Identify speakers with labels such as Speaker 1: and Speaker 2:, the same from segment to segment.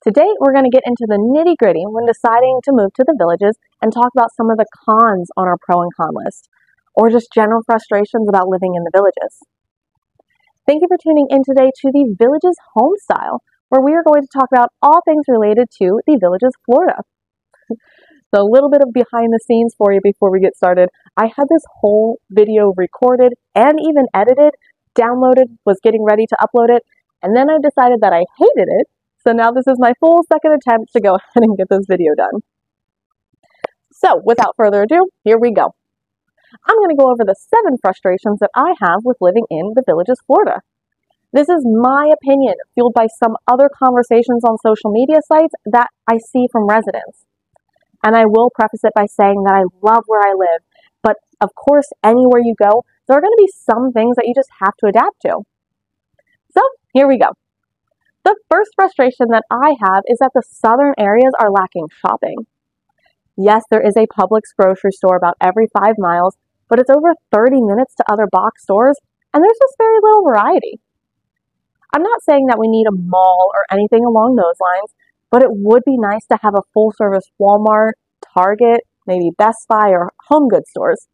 Speaker 1: Today, we're going to get into the nitty-gritty when deciding to move to the villages and talk about some of the cons on our pro and con list, or just general frustrations about living in the villages. Thank you for tuning in today to the Villages Home Style, where we are going to talk about all things related to the Villages, Florida. So a little bit of behind the scenes for you before we get started. I had this whole video recorded and even edited, downloaded, was getting ready to upload it, and then I decided that I hated it. So now this is my full second attempt to go ahead and get this video done. So without further ado, here we go. I'm going to go over the 7 frustrations that I have with living in the Villages, Florida. This is my opinion, fueled by some other conversations on social media sites that I see from residents. And I will preface it by saying that I love where I live, but of course, anywhere you go, there are going to be some things that you just have to adapt to. So here we go. The first frustration that I have is that the southern areas are lacking shopping. Yes, there is a Publix grocery store about every 5 miles, but it's over 30 minutes to other box stores, and there's just very little variety. I'm not saying that we need a mall or anything along those lines, but it would be nice to have a full-service Walmart, Target, maybe Best Buy, or home goods stores.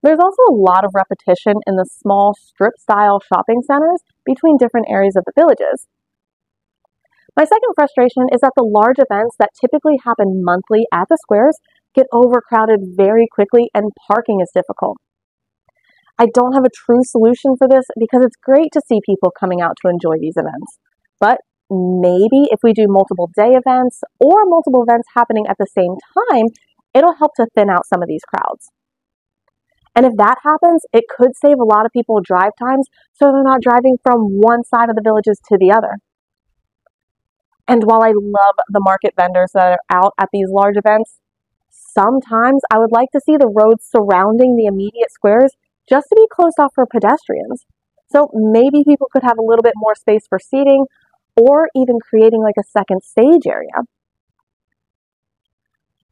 Speaker 1: There's also a lot of repetition in the small strip-style shopping centers between different areas of the villages. My second frustration is that the large events that typically happen monthly at the squares get overcrowded very quickly and parking is difficult. I don't have a true solution for this because it's great to see people coming out to enjoy these events. But maybe if we do multiple day events or multiple events happening at the same time, it'll help to thin out some of these crowds. And if that happens, it could save a lot of people drive times so they're not driving from one side of the villages to the other. And while I love the market vendors that are out at these large events, sometimes I would like to see the roads surrounding the immediate squares just to be closed off for pedestrians. So maybe people could have a little bit more space for seating or even creating like a second stage area.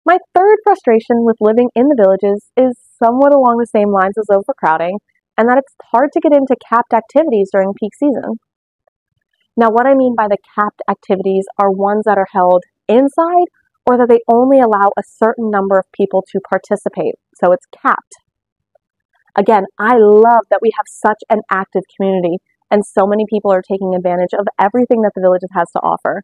Speaker 1: My third frustration with living in the villages is somewhat along the same lines as overcrowding, and that it's hard to get into capped activities during peak season. Now, what I mean by the capped activities are ones that are held inside or that they only allow a certain number of people to participate, so it's capped. Again, I love that we have such an active community and so many people are taking advantage of everything that the villages has to offer.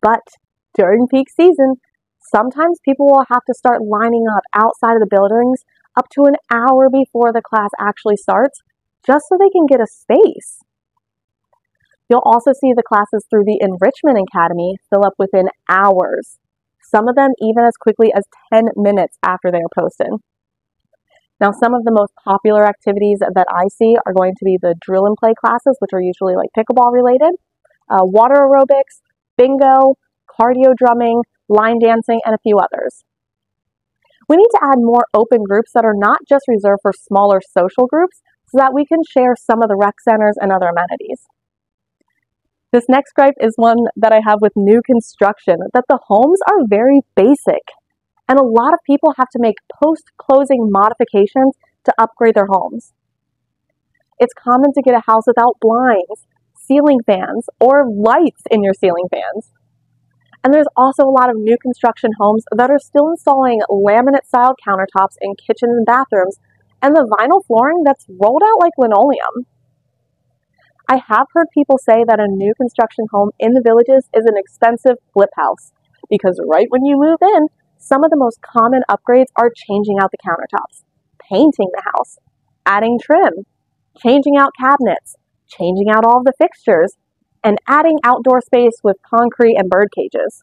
Speaker 1: But during peak season, sometimes people will have to start lining up outside of the buildings up to an hour before the class actually starts, just so they can get a space. You'll also see the classes through the Enrichment Academy fill up within hours, some of them even as quickly as 10 minutes after they are posted. Now, some of the most popular activities that I see are going to be the drill and play classes, which are usually like pickleball related, water aerobics, bingo, cardio drumming, line dancing, and a few others. We need to add more open groups that are not just reserved for smaller social groups so that we can share some of the rec centers and other amenities. This next gripe is one that I have with new construction, that the homes are very basic, and a lot of people have to make post-closing modifications to upgrade their homes. It's common to get a house without blinds, ceiling fans, or lights in your ceiling fans. And there's also a lot of new construction homes that are still installing laminate-style countertops in kitchens and bathrooms, and the vinyl flooring that's rolled out like linoleum. I have heard people say that a new construction home in the villages is an expensive flip house, because right when you move in, some of the most common upgrades are changing out the countertops, painting the house, adding trim, changing out cabinets, changing out all of the fixtures, and adding outdoor space with concrete and bird cages.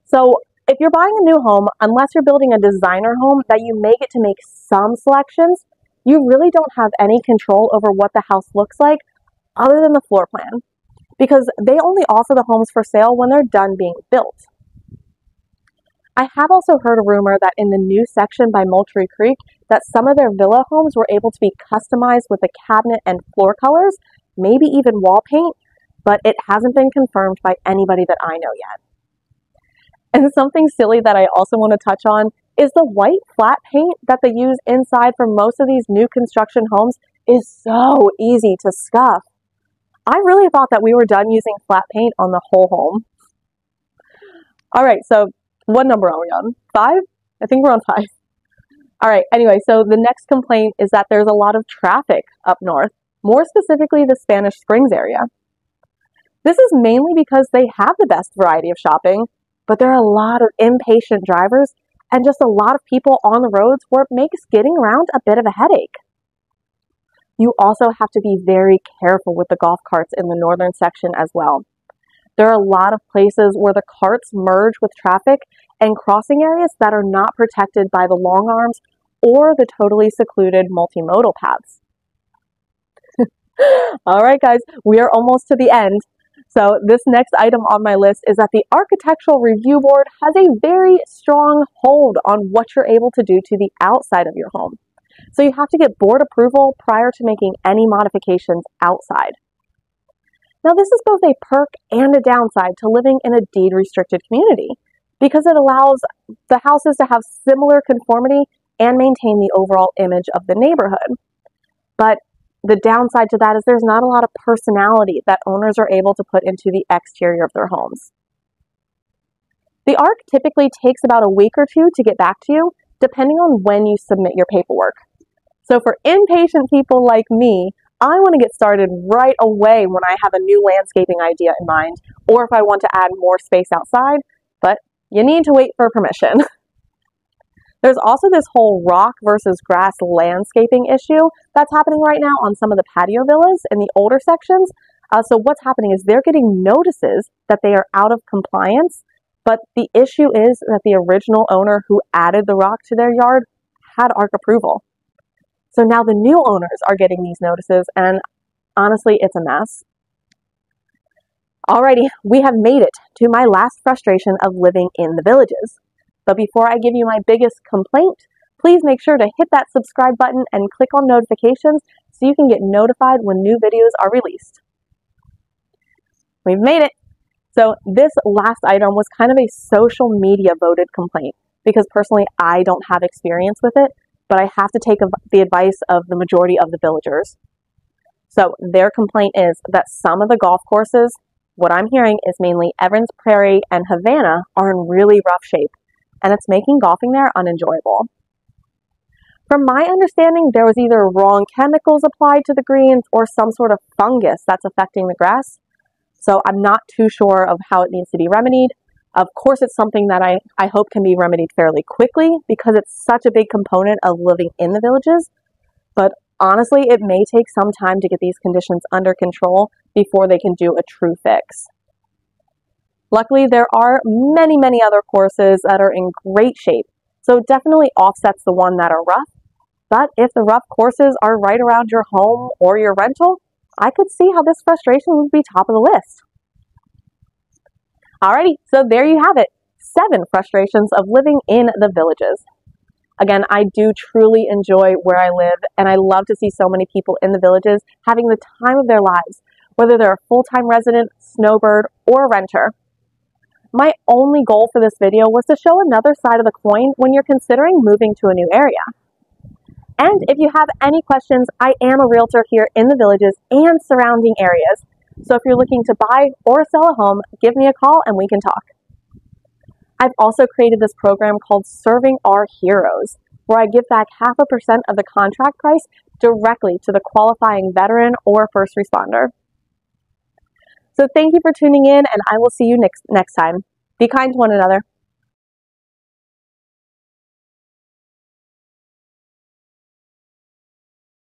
Speaker 1: So if you're buying a new home, unless you're building a designer home that you may get to make some selections, you really don't have any control over what the house looks like other than the floor plan, because they only offer the homes for sale when they're done being built. I have also heard a rumor that in the new section by Moultrie Creek that some of their villa homes were able to be customized with the cabinet and floor colors, maybe even wall paint, but it hasn't been confirmed by anybody that I know yet. And something silly that I also want to touch on is the white flat paint that they use inside for most of these new construction homes is so easy to scuff. I really thought that we were done using flat paint on the whole home. All right, so what number are we on? 5? I think we're on 5. All right, anyway, so the next complaint is that there's a lot of traffic up north, more specifically the Spanish Springs area. This is mainly because they have the best variety of shopping, but there are a lot of impatient drivers and just a lot of people on the roads where it makes getting around a bit of a headache. You also have to be very careful with the golf carts in the northern section as well. There are a lot of places where the carts merge with traffic and crossing areas that are not protected by the long arms or the totally secluded multimodal paths. All right, guys, we are almost to the end. So this next item on my list is that the Architectural Review Board has a very strong hold on what you're able to do to the outside of your home. So you have to get board approval prior to making any modifications outside. Now this is both a perk and a downside to living in a deed-restricted community because it allows the houses to have similar conformity and maintain the overall image of the neighborhood. But the downside to that is there's not a lot of personality that owners are able to put into the exterior of their homes. The ARC typically takes about a week or two to get back to you, depending on when you submit your paperwork. So for impatient people like me, I want to get started right away when I have a new landscaping idea in mind, or if I want to add more space outside, but you need to wait for permission. There's also this whole rock versus grass landscaping issue that's happening right now on some of the patio villas in the older sections. So what's happening is they're getting notices that they are out of compliance, but the issue is that the original owner who added the rock to their yard had ARC approval. So now the new owners are getting these notices, and honestly, it's a mess. Alrighty, we have made it to my last frustration of living in the villages. But before I give you my biggest complaint, please make sure to hit that subscribe button and click on notifications so you can get notified when new videos are released. We've made it. So this last item was kind of a social media voted complaint because personally I don't have experience with it, but I have to take the advice of the majority of the villagers. So their complaint is that some of the golf courses, what I'm hearing is mainly Evans Prairie and Havana, are in really rough shape, and it's making golfing there unenjoyable. From my understanding, there was either wrong chemicals applied to the greens or some sort of fungus that's affecting the grass. So I'm not too sure of how it needs to be remedied. Of course, it's something that I hope can be remedied fairly quickly because it's such a big component of living in the villages. But honestly, it may take some time to get these conditions under control before they can do a true fix. Luckily, there are many, many other courses that are in great shape, so it definitely offsets the one that are rough. But if the rough courses are right around your home or your rental, I could see how this frustration would be top of the list. Alrighty, so there you have it. 7 frustrations of living in the villages. Again, I do truly enjoy where I live, and I love to see so many people in the villages having the time of their lives, whether they're a full-time resident, snowbird, or renter. My only goal for this video was to show another side of the coin when you're considering moving to a new area. And if you have any questions, I am a realtor here in the villages and surrounding areas. So if you're looking to buy or sell a home, give me a call and we can talk. I've also created this program called Serving Our Heroes, where I give back 0.5% of the contract price directly to the qualifying veteran or first responder. So thank you for tuning in, and I will see you next time. Be kind to one another.